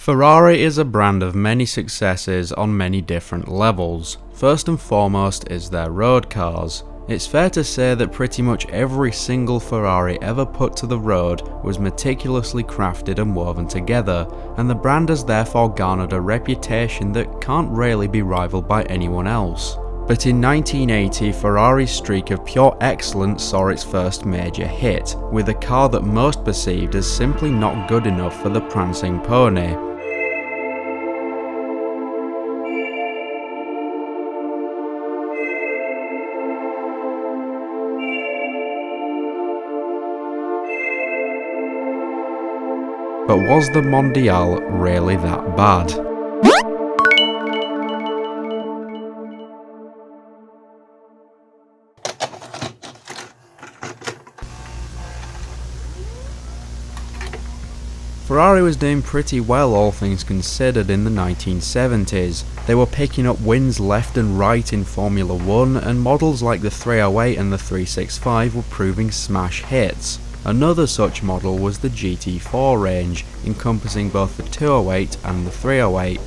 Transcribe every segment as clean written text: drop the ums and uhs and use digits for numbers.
Ferrari is a brand of many successes on many different levels. First and foremost is their road cars. It's fair to say that pretty much every single Ferrari ever put to the road was meticulously crafted and woven together, and the brand has therefore garnered a reputation that can't really be rivaled by anyone else. But in 1980, Ferrari's streak of pure excellence saw its first major hit, with a car that most perceived as simply not good enough for the prancing pony. But was the Mondial really that bad? Ferrari was doing pretty well, all things considered, in the 1970s. They were picking up wins left and right in Formula 1, and models like the 308 and the 365 were proving smash hits. Another such model was the GT4 range, encompassing both the 208 and the 308.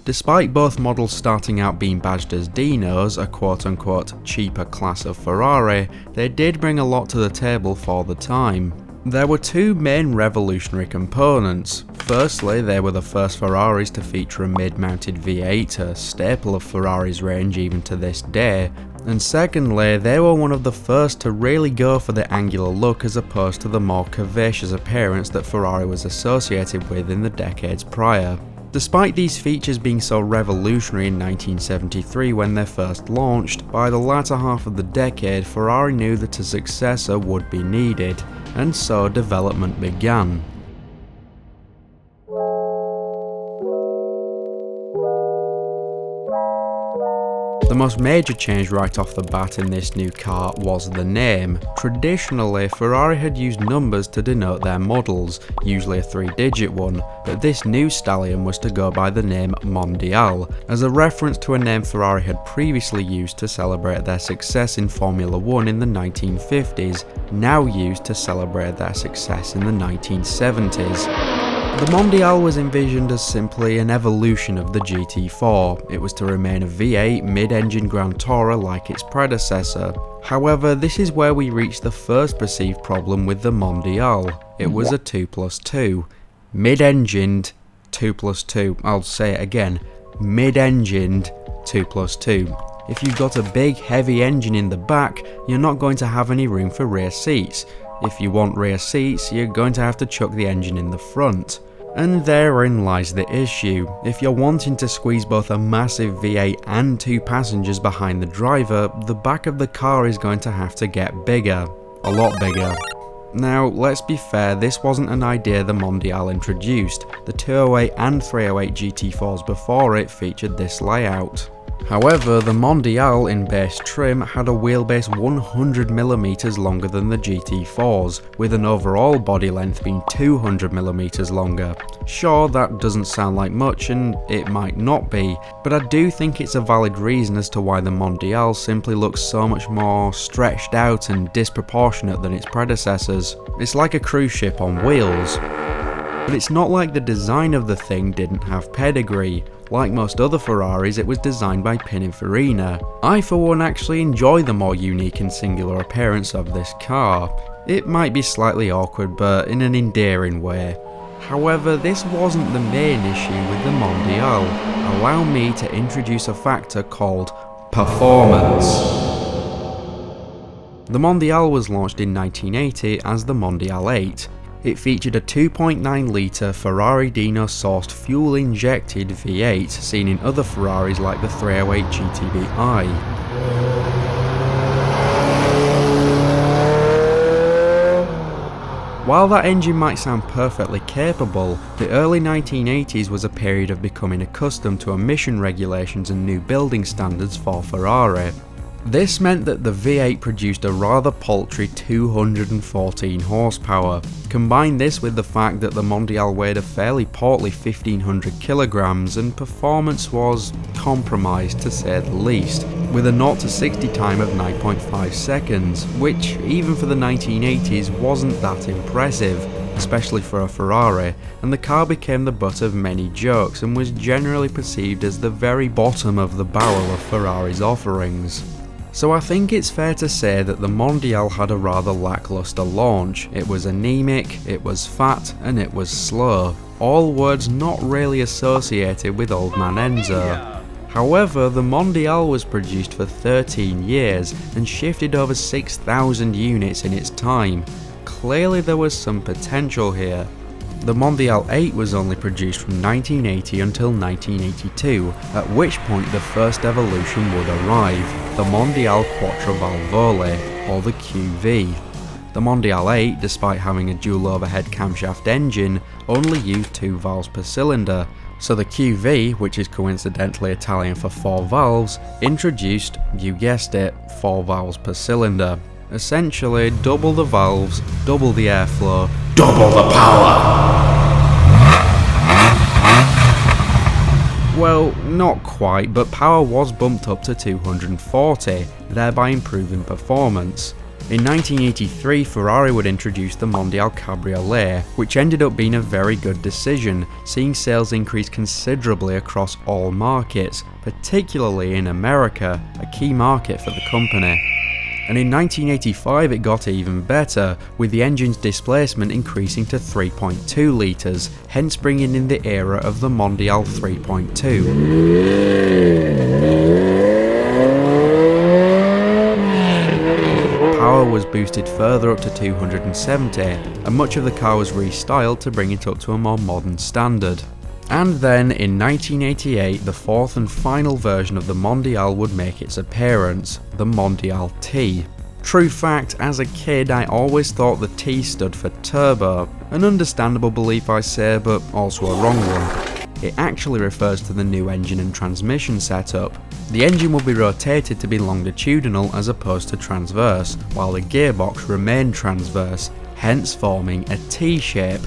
Despite both models starting out being badged as Dinos, a quote-unquote cheaper class of Ferrari, they did bring a lot to the table for the time. There were two main revolutionary components. Firstly, they were the first Ferraris to feature a mid-mounted V8, a staple of Ferrari's range even to this day, and secondly, they were one of the first to really go for the angular look as opposed to the more curvaceous appearance that Ferrari was associated with in the decades prior. Despite these features being so revolutionary in 1973 when they first launched, by the latter half of the decade Ferrari knew that a successor would be needed, and so development began. The most major change right off the bat in this new car was the name. Traditionally, Ferrari had used numbers to denote their models, usually a 3-digit one, but this new stallion was to go by the name Mondial, as a reference to a name Ferrari had previously used to celebrate their success in Formula 1 in the 1950s, now used to celebrate their success in the 1970s. The Mondial was envisioned as simply an evolution of the GT4. It was to remain a V8 mid-engine Grand Tourer like its predecessor. However, this is where we reach the first perceived problem with the Mondial. It was a 2+2. Mid-engined 2+2. I'll say it again. Mid-engined 2+2. If you've got a big heavy engine in the back, you're not going to have any room for rear seats. If you want rear seats, you're going to have to chuck the engine in the front. And therein lies the issue. If you're wanting to squeeze both a massive V8 and 2 passengers behind the driver, the back of the car is going to have to get bigger. A lot bigger. Now, let's be fair, this wasn't an idea the Mondial introduced. The 208 and 308 GT4s before it featured this layout. However, the Mondial in base trim had a wheelbase 100mm longer than the GT4s, with an overall body length being 200mm longer. Sure, that doesn't sound like much, and it might not be, but I do think it's a valid reason as to why the Mondial simply looks so much more stretched out and disproportionate than its predecessors. It's like a cruise ship on wheels. But it's not like the design of the thing didn't have pedigree. Like most other Ferraris, it was designed by Pininfarina. I for one actually enjoy the more unique and singular appearance of this car. It might be slightly awkward, but in an endearing way. However, this wasn't the main issue with the Mondial. Allow me to introduce a factor called performance. The Mondial was launched in 1980 as the Mondial 8. It featured a 2.9 litre Ferrari Dino sourced fuel-injected V8 seen in other Ferraris like the 308 GTB-I. While that engine might sound perfectly capable, the early 1980s was a period of becoming accustomed to emission regulations and new building standards for Ferrari. This meant that the V8 produced a rather paltry 214 horsepower. Combine this with the fact that the Mondial weighed a fairly portly 1500 kilograms and performance was compromised to say the least, with a 0 to 60 time of 9.5 seconds, which even for the 1980s wasn't that impressive. especially for a Ferrari, and the car became the butt of many jokes and was generally perceived as the very bottom of the barrel of Ferrari's offerings. So I think it's fair to say that the Mondial had a rather lackluster launch. It was anemic, it was fat, and it was slow. All words not really associated with old man Enzo. However, the Mondial was produced for 13 years and shifted over 6,000 units in its time. Clearly there was some potential here. The Mondial 8 was only produced from 1980 until 1982, at which point the first evolution would arrive, the Mondial Quattrovalvole, or the QV. The Mondial 8, despite having a dual overhead camshaft engine, only used 2 valves per cylinder, so the QV, which is coincidentally Italian for 4 valves, introduced, you guessed it, 4 valves per cylinder. Essentially, double the valves, double the airflow, double the power! Well, not quite, but power was bumped up to 240, thereby improving performance. In 1983, Ferrari would introduce the Mondial Cabriolet, which ended up being a very good decision, seeing sales increase considerably across all markets, particularly in America, a key market for the company. And in 1985 it got even better, with the engine's displacement increasing to 3.2 litres, hence bringing in the era of the Mondial 3.2. Power was boosted further up to 270, and much of the car was restyled to bring it up to a more modern standard. And then, in 1988, the fourth and final version of the Mondial would make its appearance, the Mondial T. True fact, as a kid I always thought the T stood for turbo, an understandable belief I say, but also a wrong one. It actually refers to the new engine and transmission setup. The engine will be rotated to be longitudinal as opposed to transverse, while the gearbox remained transverse, hence forming a T shape.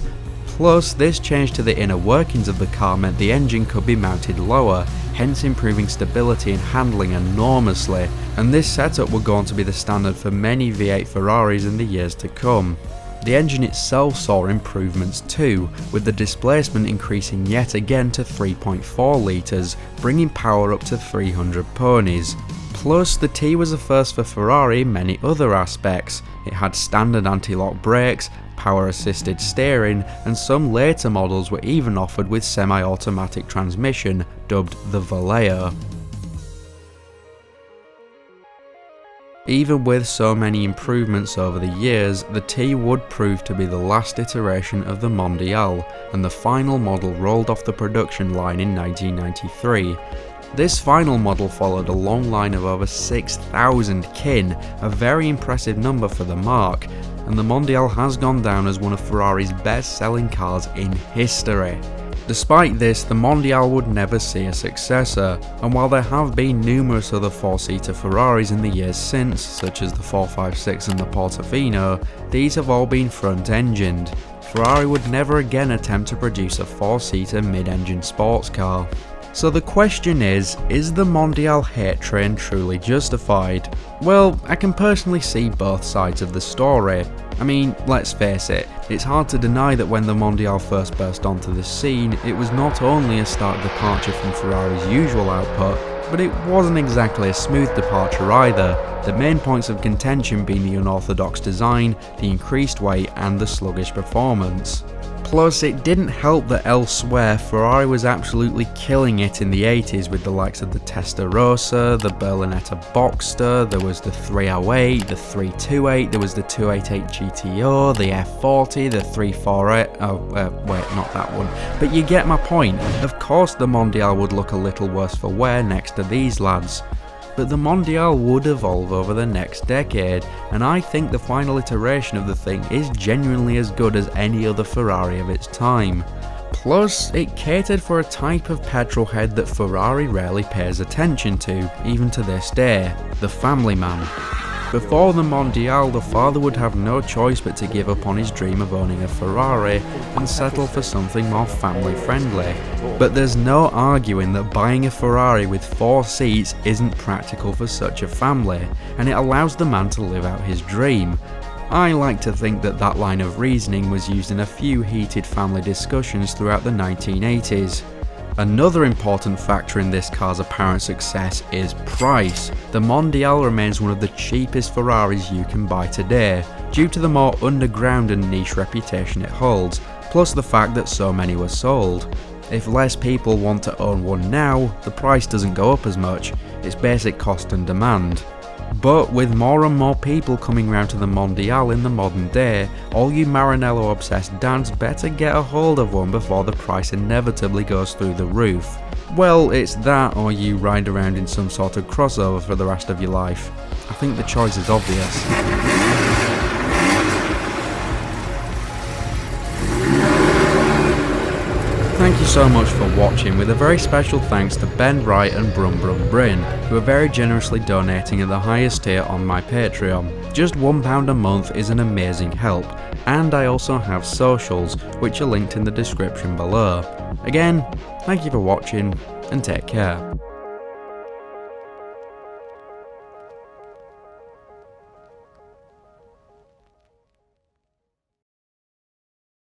Plus, this change to the inner workings of the car meant the engine could be mounted lower, hence improving stability and handling enormously, and this setup would go on to be the standard for many V8 Ferraris in the years to come. The engine itself saw improvements too, with the displacement increasing yet again to 3.4 litres, bringing power up to 300 ponies. Plus, the T was a first for Ferrari in many other aspects. It had standard anti-lock brakes, power-assisted steering, and some later models were even offered with semi-automatic transmission, dubbed the Vallejo. Even with so many improvements over the years, the T would prove to be the last iteration of the Mondial, and the final model rolled off the production line in 1993. This final model followed a long line of over 6,000 kin, a very impressive number for the marque, and the Mondial has gone down as one of Ferrari's best-selling cars in history. Despite this, the Mondial would never see a successor, and while there have been numerous other 4-seater Ferraris in the years since, such as the 456 and the Portofino, these have all been front-engined. Ferrari would never again attempt to produce a 4-seater mid-engine sports car. So the question is the Mondial hate train truly justified? Well, I can personally see both sides of the story. I mean, let's face it, it's hard to deny that when the Mondial first burst onto the scene, it was not only a stark departure from Ferrari's usual output, but it wasn't exactly a smooth departure either, the main points of contention being the unorthodox design, the increased weight, and the sluggish performance. Plus, it didn't help that elsewhere Ferrari was absolutely killing it in the 80s with the likes of the Testarossa, the Berlinetta Boxster, there was the 308, the 328, there was the 288 GTO, the F40, the 348, wait, not that one. But you get my point. Of course the Mondial would look a little worse for wear next to these lads. But the Mondial would evolve over the next decade, and I think the final iteration of the thing is genuinely as good as any other Ferrari of its time. Plus, it catered for a type of petrolhead that Ferrari rarely pays attention to, even to this day, the family man. Before the Mondial, the father would have no choice but to give up on his dream of owning a Ferrari and settle for something more family friendly. But there's no arguing that buying a Ferrari with 4 seats isn't practical for such a family, and it allows the man to live out his dream. I like to think that that line of reasoning was used in a few heated family discussions throughout the 1980s. Another important factor in this car's apparent success is price. The Mondial remains one of the cheapest Ferraris you can buy today, due to the more underground and niche reputation it holds, plus the fact that so many were sold. If less people want to own one now, the price doesn't go up as much, it's basic cost and demand. But with more and more people coming round to the Mondial in the modern day, all you Maranello obsessed dads better get a hold of one before the price inevitably goes through the roof. Well, it's that or you ride around in some sort of crossover for the rest of your life. I think the choice is obvious. Thank you so much for watching, with a very special thanks to Ben Wright and Brum Brum Bryn, who are very generously donating at the highest tier on my Patreon. Just £1 a month is an amazing help, and I also have socials, which are linked in the description below. Again, thank you for watching, and take care.